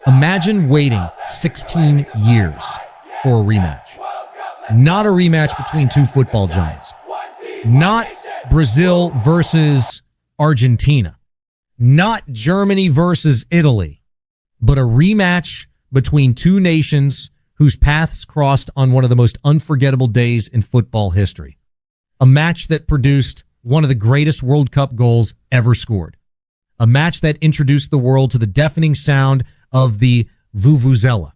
Imagine waiting 16 years for a rematch. Not a rematch between two football giants. Not Brazil versus Argentina. Not Germany versus Italy. But a rematch between two nations whose paths crossed on one of the most unforgettable days in football history. A match that produced one of the greatest World Cup goals ever scored. A match that introduced the world to the deafening sound of the vuvuzela.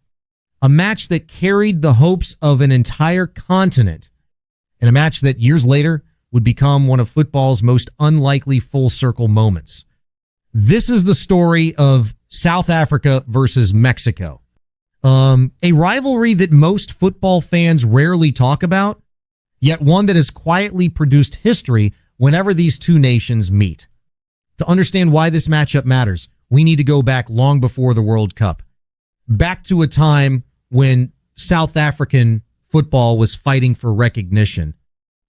A match that carried the hopes of an entire continent. And a match that years later would become one of football's most unlikely full circle moments. This is the story of South Africa versus Mexico. A rivalry that most football fans rarely talk about, yet one that has quietly produced history whenever these two nations meet. To understand why this matchup matters, we need to go back long before the World Cup. Back to a time when South African football was fighting for recognition.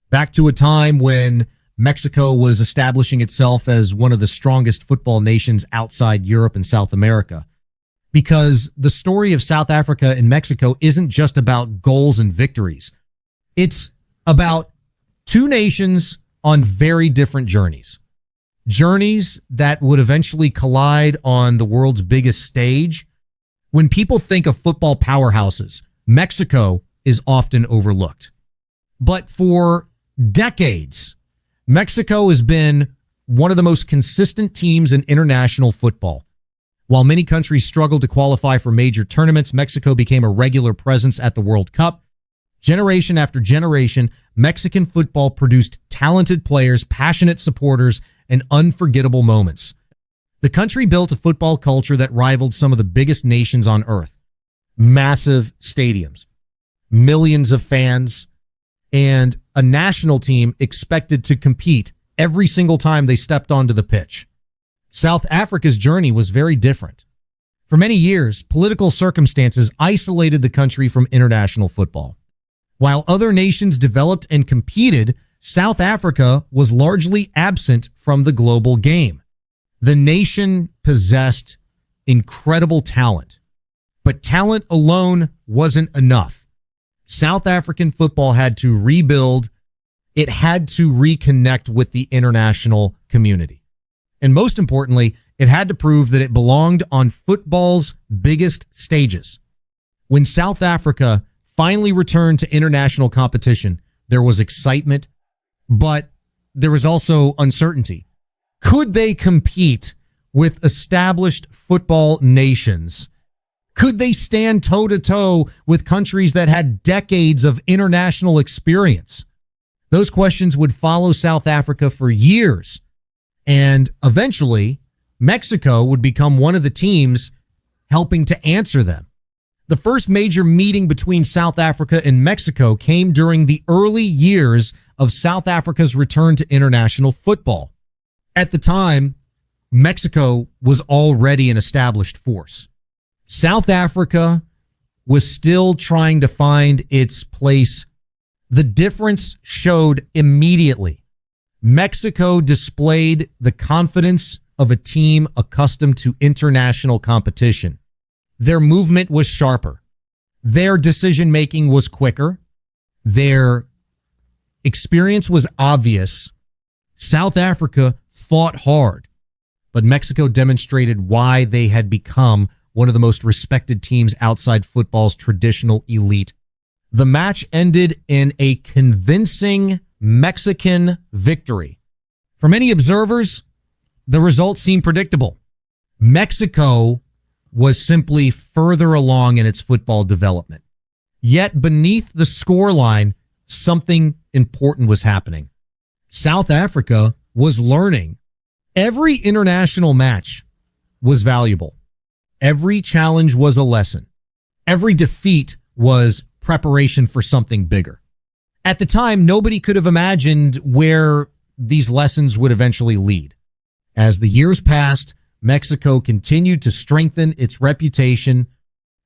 Back to a time when Mexico was establishing itself as one of the strongest football nations outside Europe and South America. Because the story of South Africa and Mexico isn't just about goals and victories. It's about two nations on very different journeys. Journeys that would eventually collide on the world's biggest stage. When people think of football powerhouses, Mexico is often overlooked. But for decades, Mexico has been one of the most consistent teams in international football. While many countries struggled to qualify for major tournaments, Mexico became a regular presence at the World Cup. Generation after generation, Mexican football produced talented players, passionate supporters, and unforgettable moments. The country built a football culture that rivaled some of the biggest nations on earth. Massive stadiums, millions of fans, and a national team expected to compete every single time they stepped onto the pitch. South Africa's journey was very different. For many years, political circumstances isolated the country from international football. While other nations developed and competed, South Africa was largely absent from the global game. The nation possessed incredible talent, but talent alone wasn't enough. South African football had to rebuild. It had to reconnect with the international community. And most importantly, it had to prove that it belonged on football's biggest stages. When South Africa finally returned to international competition, there was excitement, but there was also uncertainty. Could they compete with established football nations? Could they stand toe-to-toe with countries that had decades of international experience? Those questions would follow South Africa for years. And eventually, Mexico would become one of the teams helping to answer them. The first major meeting between South Africa and Mexico came during the early years of South Africa's return to international football. At the time, Mexico was already an established force. South Africa was still trying to find its place. The difference showed immediately. Mexico displayed the confidence of a team accustomed to international competition. Their movement was sharper. Their decision-making was quicker. Their experience was obvious. South Africa fought hard, but Mexico demonstrated why they had become one of the most respected teams outside football's traditional elite. The match ended in a convincing Mexican victory. For many observers, the result seemed predictable. Mexico was simply further along in its football development. Yet beneath the scoreline, something important was happening. South Africa was learning. Every international match was valuable. Every challenge was a lesson. Every defeat was preparation for something bigger. At the time, nobody could have imagined where these lessons would eventually lead. As the years passed, Mexico continued to strengthen its reputation.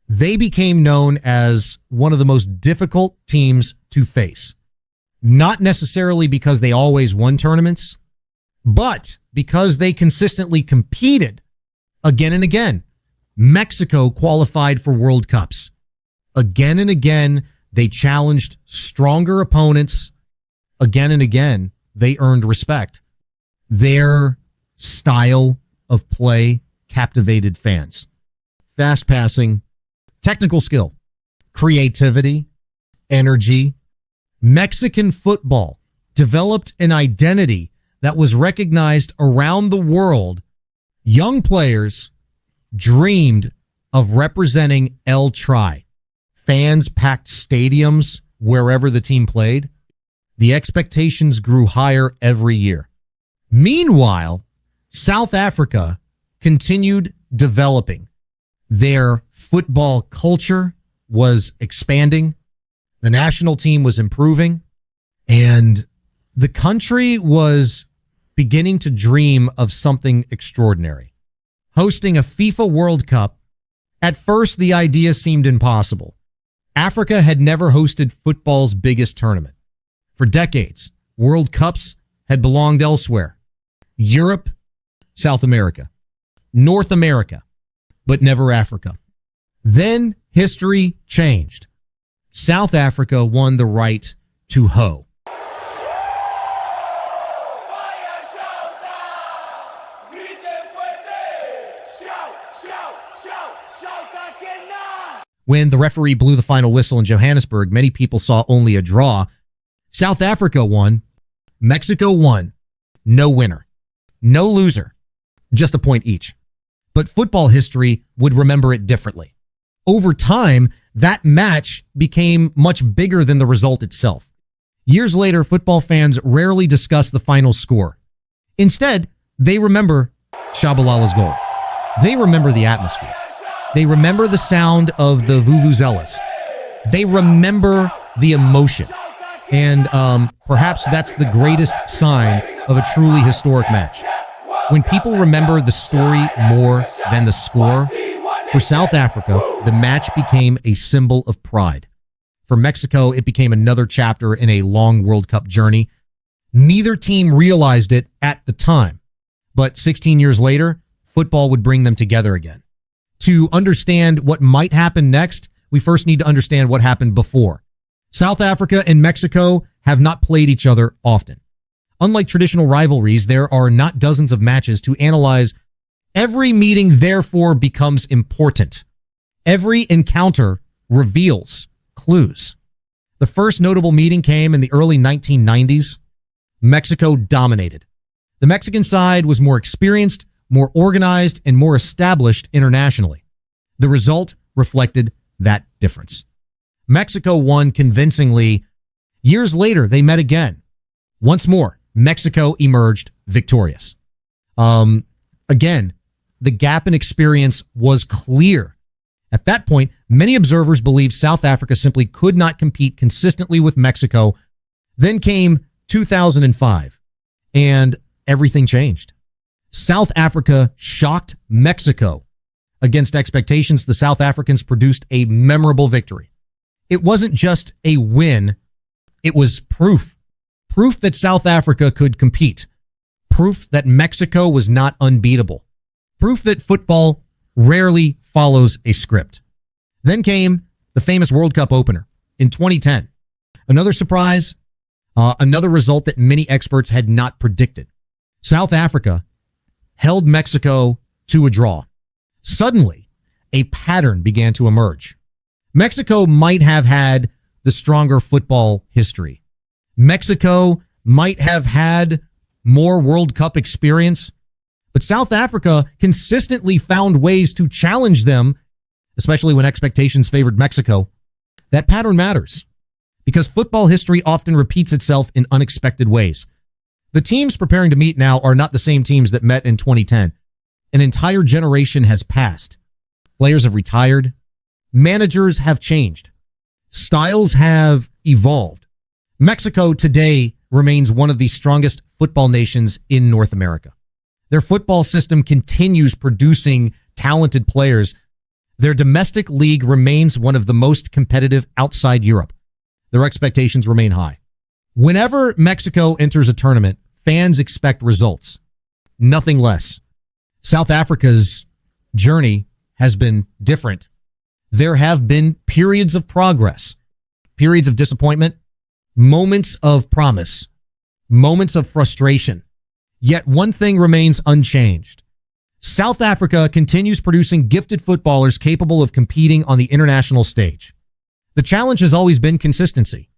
They became known as one of the most difficult teams to face. Not necessarily because they always won tournaments, but because they consistently competed again and again. Mexico qualified for World Cups. Again and again, they challenged stronger opponents. Again and again, they earned respect. Their style of play captivated fans. Fast passing, technical skill, creativity, energy. Mexican football developed an identity that was recognized around the world. Young players dreamed of representing El Tri. Fans packed stadiums wherever the team played. The expectations grew higher every year. Meanwhile, South Africa continued developing. Their football culture was expanding. The national team was improving. And the country was beginning to dream of something extraordinary. Hosting a FIFA World Cup, at first the idea seemed impossible. Africa had never hosted football's biggest tournament. For decades, World Cups had belonged elsewhere. Europe, South America, North America, but never Africa. Then history changed. South Africa won the right to hoe. When the referee blew the final whistle in Johannesburg, many people saw only a draw. South Africa won. Mexico won. No winner. No loser. Just a point each. But football history would remember it differently. Over time, that match became much bigger than the result itself. Years later, football fans rarely discuss the final score. Instead, they remember Shabalala's goal. They remember the atmosphere. They remember the sound of the vuvuzelas. They remember the emotion. And perhaps that's the greatest sign of a truly historic match. When people remember the story more than the score, for South Africa, the match became a symbol of pride. For Mexico, it became another chapter in a long World Cup journey. Neither team realized it at the time, but 16 years later, football would bring them together again. To understand what might happen next, we first need to understand what happened before. South Africa and Mexico have not played each other often. Unlike traditional rivalries, there are not dozens of matches to analyze. Every meeting, therefore, becomes important. Every encounter reveals clues. The first notable meeting came in the early 1990s. Mexico dominated. The Mexican side was more experienced, more organized, and more established internationally. The result reflected that difference. Mexico won convincingly. Years later, they met again. Once more, Mexico emerged victorious. Again, the gap in experience was clear. At that point, many observers believed South Africa simply could not compete consistently with Mexico. Then came 2005, and everything changed. South Africa shocked Mexico. Against expectations, the South Africans produced a memorable victory. It wasn't just a win, it was proof. Proof that South Africa could compete. Proof that Mexico was not unbeatable. Proof that football rarely follows a script. Then came the famous World Cup opener in 2010. Another surprise, another result that many experts had not predicted. South Africa held Mexico to a draw. Suddenly, a pattern began to emerge. Mexico might have had the stronger football history. Mexico might have had more World Cup experience, but South Africa consistently found ways to challenge them, especially when expectations favored Mexico. That pattern matters because football history often repeats itself in unexpected ways. The teams preparing to meet now are not the same teams that met in 2010. An entire generation has passed. Players have retired. Managers have changed. Styles have evolved. Mexico today remains one of the strongest football nations in North America. Their football system continues producing talented players. Their domestic league remains one of the most competitive outside Europe. Their expectations remain high. Whenever Mexico enters a tournament, fans expect results, nothing less. South Africa's journey has been different. There have been periods of progress, periods of disappointment, moments of promise, moments of frustration. Yet one thing remains unchanged. South Africa continues producing gifted footballers capable of competing on the international stage. The challenge has always been consistency.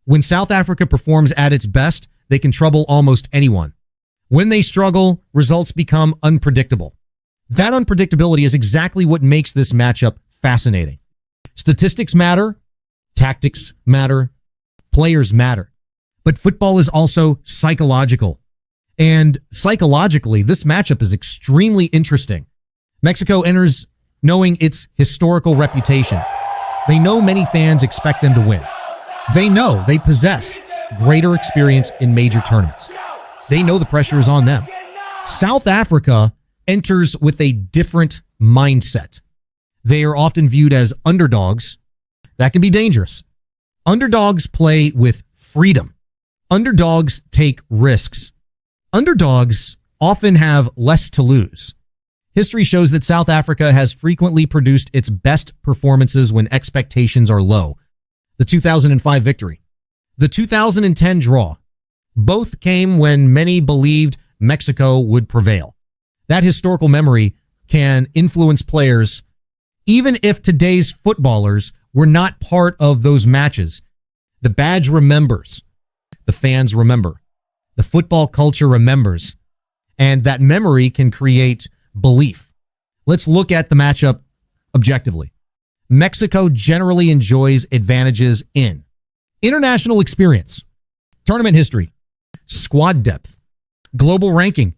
When South Africa performs at its best, they can trouble almost anyone. When they struggle, results become unpredictable. That unpredictability is exactly what makes this matchup fascinating. Statistics matter, tactics matter, players matter. But football is also psychological. And psychologically, this matchup is extremely interesting. Mexico enters knowing its historical reputation. They know many fans expect them to win. They know they possess greater experience in major tournaments. They know the pressure is on them. South Africa enters with a different mindset. They are often viewed as underdogs. That can be dangerous. Underdogs play with freedom. Underdogs take risks. Underdogs often have less to lose. History shows that South Africa has frequently produced its best performances when expectations are low. The 2005 victory, the 2010 draw, both came when many believed Mexico would prevail. That historical memory can influence players, even if today's footballers were not part of those matches. The badge remembers. The fans remember. The football culture remembers. And that memory can create belief. Let's look at the matchup objectively. Mexico generally enjoys advantages in international experience, tournament history, squad depth, global ranking,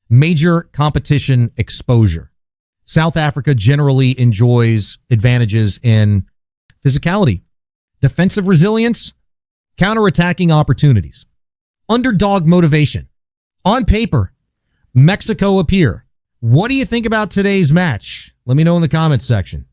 major competition exposure. South Africa generally enjoys advantages in physicality, defensive resilience, counterattacking opportunities, underdog motivation. On paper, Mexico appear. What do you think about today's match? Let me know in the comments section.